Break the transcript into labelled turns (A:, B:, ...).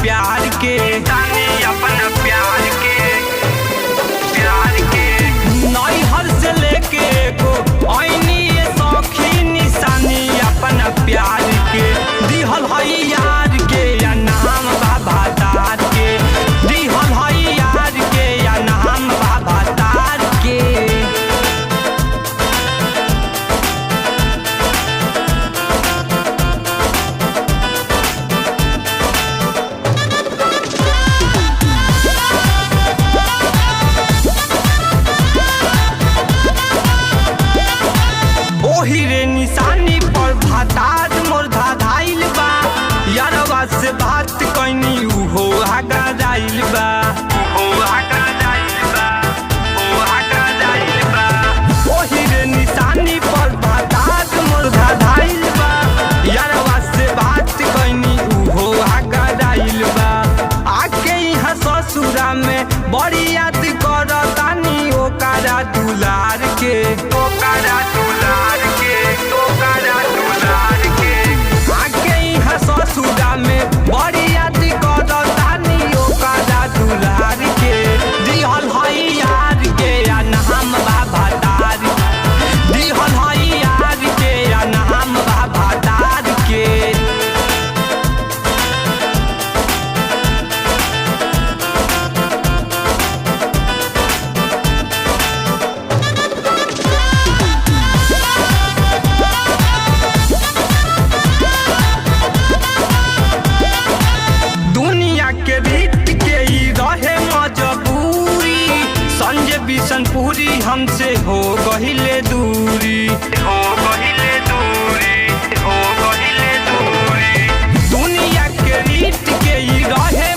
A: प्यार के, निशानी अपना प्यार के, नैहर से लेके को ऐनी ये सौखी निशानी अपना प्यार के। दिहल हई यार के या नाम बाबा तार के, दिहल हई यार के या नाम बाबा तार के। ओही रे निशानी पर भातार मोर धाइल बा, यारवा से बात कैनी उहो आगा जाइल बा, उहो आगा जाइल बा, उहो आगा जाइल बा। ओही रे निशानी पर भातार मोर धाइल बा, यारवा से बात कैनी उहो आगा जाइल बा। आके यहाँ ससुरा में बड़ी याद करतानी ओकरा दुलार के, ओकरा दुलार के, ओकरा दुलार के। आके यहाँ ससुरा में बड़ी याद करतानी ओकरा दुलार के। दिहल हई यार के या नाम बाबा तार, दिहल हई यार के या नाम बाबा तार के। दुनिया के रीत के ही रहे मजबूरी, संजय बिशनपुरी हमसे हो गहिले दूरी, हो गहिले दूरी, हो गहिले दूरी। दुनिया के रीत के ही रहे